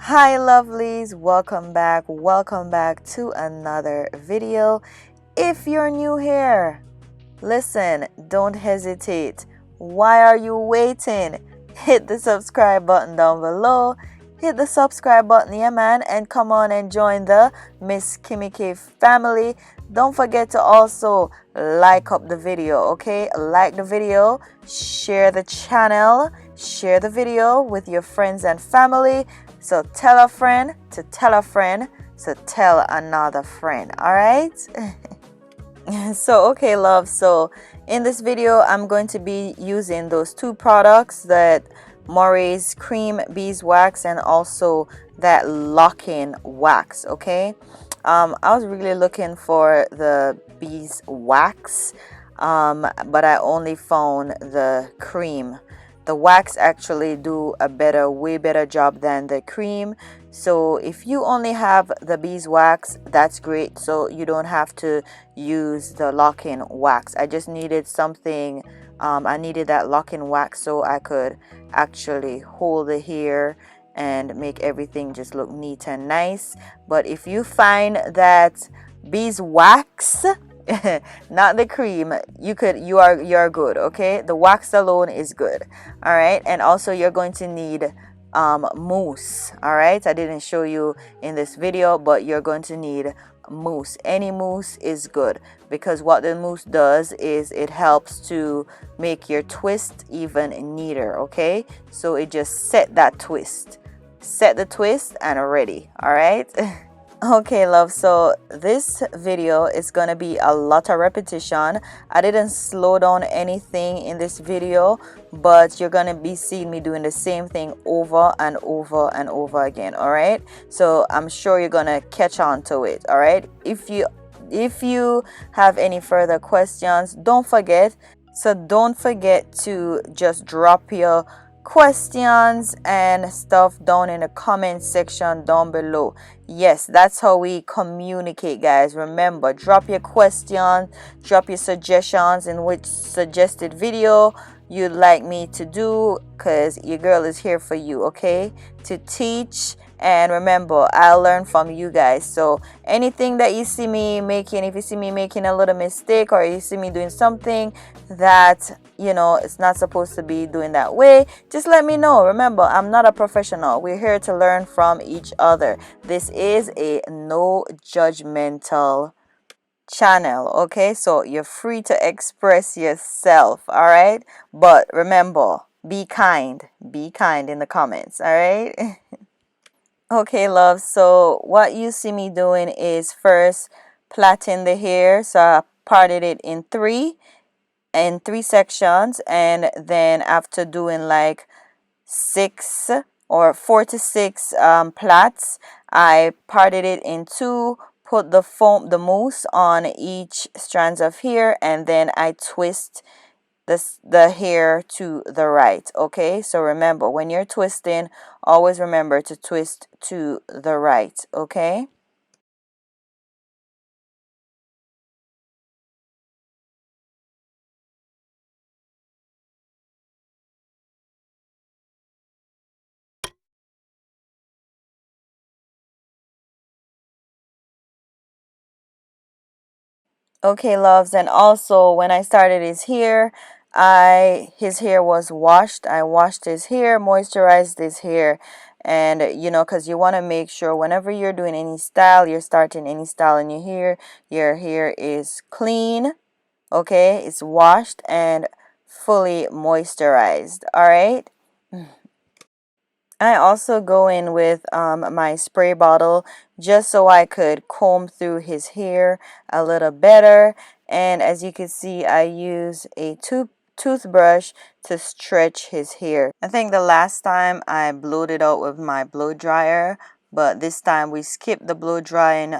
Hi lovelies, welcome back to another video. If you're new here, listen, don't hesitate. Why are you waiting? Hit the subscribe button down below. Hit the subscribe button, yeah man, and come on and join the Miss Kimmy K family. Don't forget to also like up the video, okay? Like the video, share the channel, share the video with your friends and family. So tell a friend to tell a friend, so tell another friend, all right? So okay love, so in this video I'm going to be using those two products, that Moray's cream beeswax and also that lock-in wax. Okay, I was really looking for the beeswax, but I only found the cream. The wax actually do a way better job than the cream. So if you only have the beeswax, that's great, so you don't have to use the lock-in wax. I just needed something, I needed that lock-in wax so I could actually hold the hair and make everything just look neat and nice. But if you find that beeswax, not the cream, you're good. Okay, the wax alone is good. All right, and also you're going to need mousse. All right, I didn't show you in this video, but you're going to need mousse. Any mousse is good, because what the mousse does is it helps to make your twist even neater. Okay, so it just set the twist and ready. All right. Okay love, so this video is gonna be a lot of repetition. I didn't slow down anything in this video, but you're gonna be seeing me doing the same thing over and over and over again. All right, so I'm sure you're gonna catch on to it. All right, if you have any further questions, don't forget to just drop your questions and stuff down in the comment section down below. Yes, that's how we communicate, guys. Remember, drop your questions, drop your suggestions in which suggested video you'd like me to do, because your girl is here for you, okay, to teach. And remember, I'll learn from you guys. So anything that you see me making, if you see me making a little mistake, or you see me doing something that it's not supposed to be doing that way, just let me know. Remember, I'm not a professional. We're here to learn from each other. This is a no judgmental channel, okay? So you're free to express yourself, all right? But remember, be kind in the comments, all right? Okay love, so what you see me doing is first plaiting the hair. So I parted it in three sections, and then after doing like 6 or 4 to 6 plaits, I parted it in two, put the mousse on each strands of hair, and then I twist the hair to the right. Okay, so remember, when you're twisting, always remember to twist to the right. Okay. Okay loves, and also when I started his hair, his hair was washed. I washed his hair, moisturized his hair, and because you want to make sure whenever you're doing any style, you're starting any style in your hair is clean. Okay, it's washed and fully moisturized. All right. I also go in with my spray bottle, just so I could comb through his hair a little better. And as you can see, I use a toothbrush to stretch his hair. I think the last time I blowed it out with my blow dryer, but this time we skipped the blow drying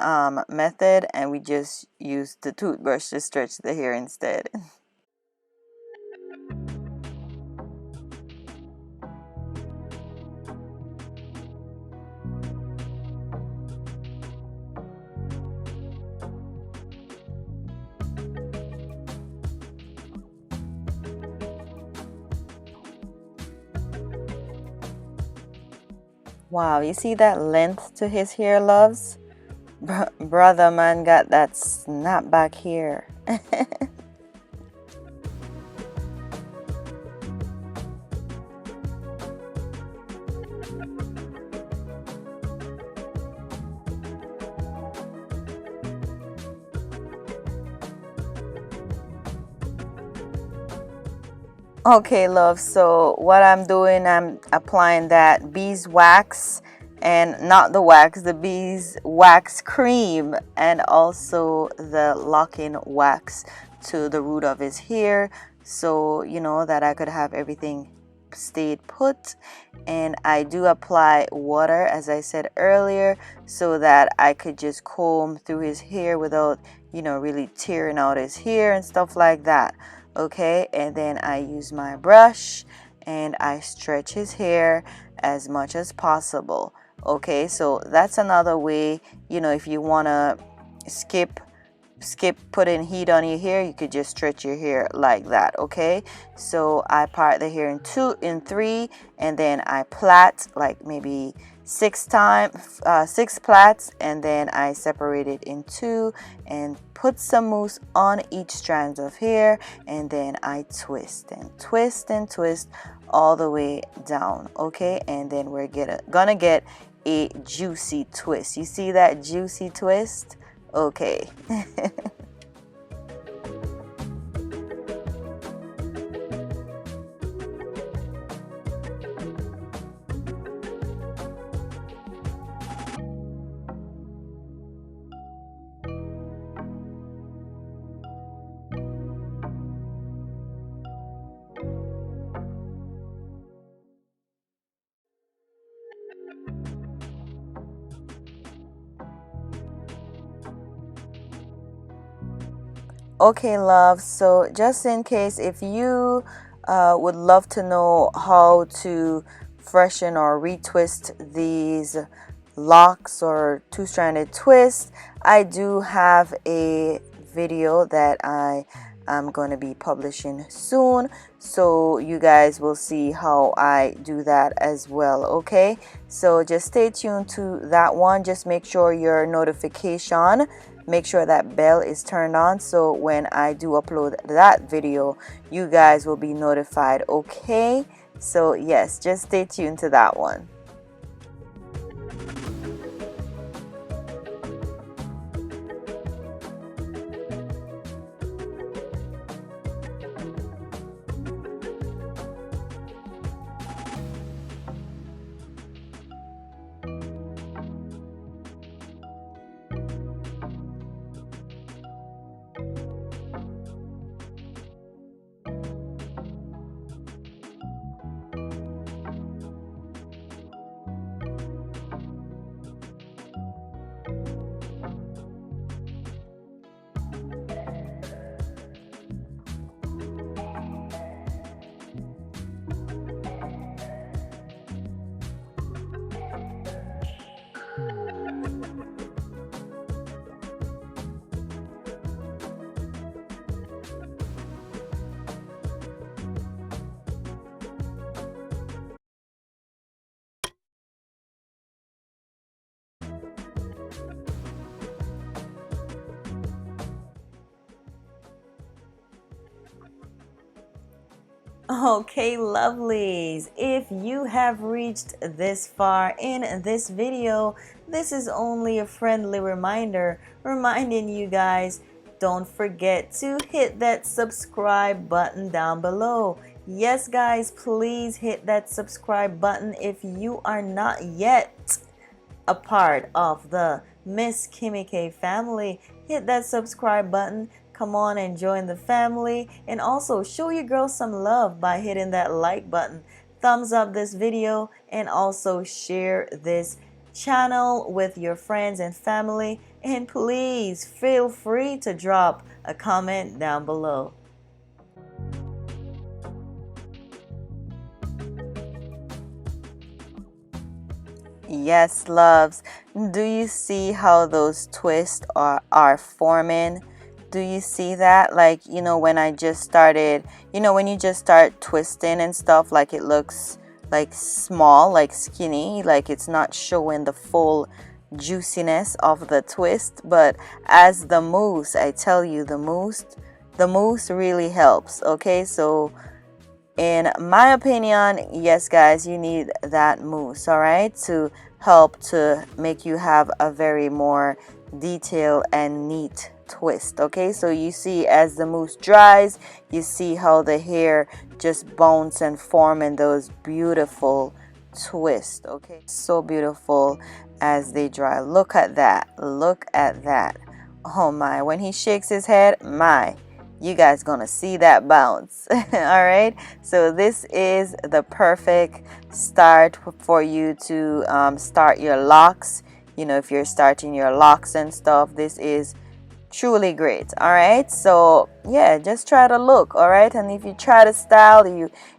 method, and we just used the toothbrush to stretch the hair instead. Wow, you see that length to his hair, loves? Brother man got that snapback hair. Okay, love. So what I'm doing, I'm applying that beeswax, and not the wax, the beeswax cream, and also the lock-in wax to the root of his hair, so you know that I could have everything stayed put. And I do apply water, as I said earlier, so that I could just comb through his hair without, you know, really tearing out his hair and stuff like that. Okay, and then I use my brush and I stretch his hair as much as possible. Okay, so that's another way, you know, if you want to skip putting heat on your hair, you could just stretch your hair like that. Okay, so I part the hair in three, and then I plait like maybe six plaits, and then I separate it in two and put some mousse on each strand of hair, and then I twist and twist and twist all the way down. Okay, and then we're gonna get a juicy twist. You see that juicy twist? Okay. Okay, love. So just in case, if you would love to know how to freshen or retwist these locks or two-stranded twists, I do have a video that I am going to be publishing soon, so you guys will see how I do that as well. Okay, so just stay tuned to that one. Just make sure your notification, make sure that bell is turned on, so when I do upload that video, you guys will be notified. Okay, so yes, just stay tuned to that one. Okay, lovelies, if you have reached this far in this video, this is only a friendly reminder reminding you guys, don't forget to hit that subscribe button down below. Yes, guys, please hit that subscribe button if you are not yet a part of the Miss Kimmy K family. Hit that subscribe button. Come on and join the family. And also show your girl some love by hitting that like button. Thumbs up this video and also share this channel with your friends and family. And please feel free to drop a comment down below. Yes, loves. Do you see how those twists are forming? Do you see that? Like, you know, when I just started, you know, when you just start twisting and stuff, like it looks like small, like skinny, like it's not showing the full juiciness of the twist. But as the mousse, I tell you, the mousse really helps. Okay, so in my opinion, yes guys, you need that mousse, all right, to help to make you have a very more detailed and neat twist. Okay, so you see as the mousse dries, you see how the hair just bounce and form in those beautiful twists. Okay, so beautiful as they dry. Look at that, look at that. Oh my, when he shakes his head, my, you guys gonna see that bounce. All right, so this is the perfect start for you to start your locks. You know, if you're starting your locks and stuff, this is truly great. All right, so yeah, just try to look. All right, and if you try to style,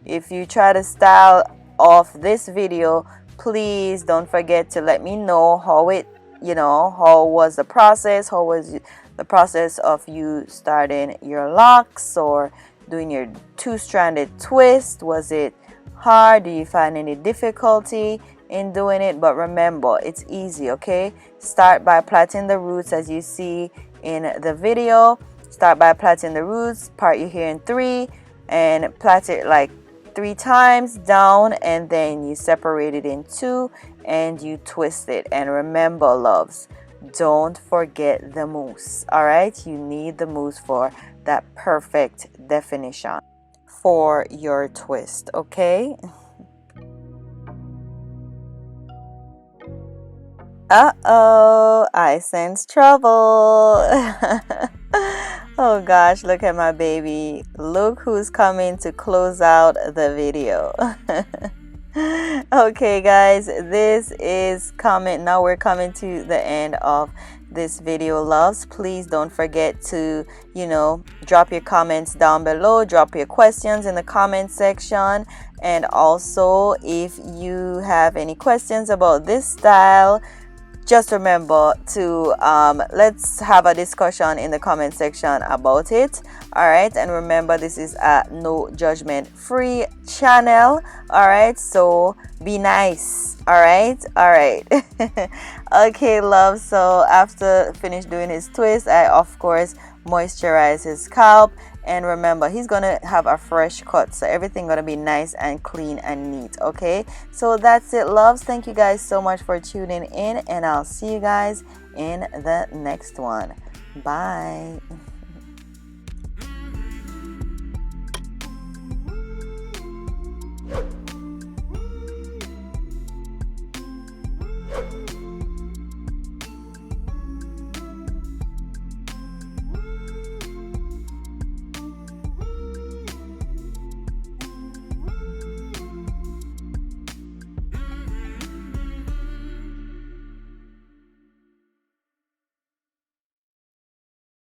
if you try to style off this video, please don't forget to let me know how it, you know, how was the process, how was the process of you starting your locks or doing your two-stranded twist. Was it hard? Do you find any difficulty in doing it? But remember, it's easy. Okay, start by plaiting the roots as you see in the video. Start by plaiting the roots, part your hair in 3 and plait it like 3 times down, and then you separate it in 2 and you twist it. And remember, loves, don't forget the mousse. All right, you need the mousse for that perfect definition for your twist. Okay. Uh-oh, I sense trouble. Oh gosh, look at my baby. Look who's coming to close out the video. Okay guys, this is coming, now we're coming to the end of this video, loves. Please don't forget to, you know, drop your comments down below, drop your questions in the comment section, and also if you have any questions about this style, just remember to let's have a discussion in the comment section about it. All right, and remember, this is a no judgment free channel. All right, so be nice. All right, all right. Okay, love, so after finish doing his twist, I of course moisturize his scalp, and remember, he's gonna have a fresh cut, so everything gonna be nice and clean and neat. Okay, so that's it, loves. Thank you guys so much for tuning in, and I'll see you guys in the next one. Bye.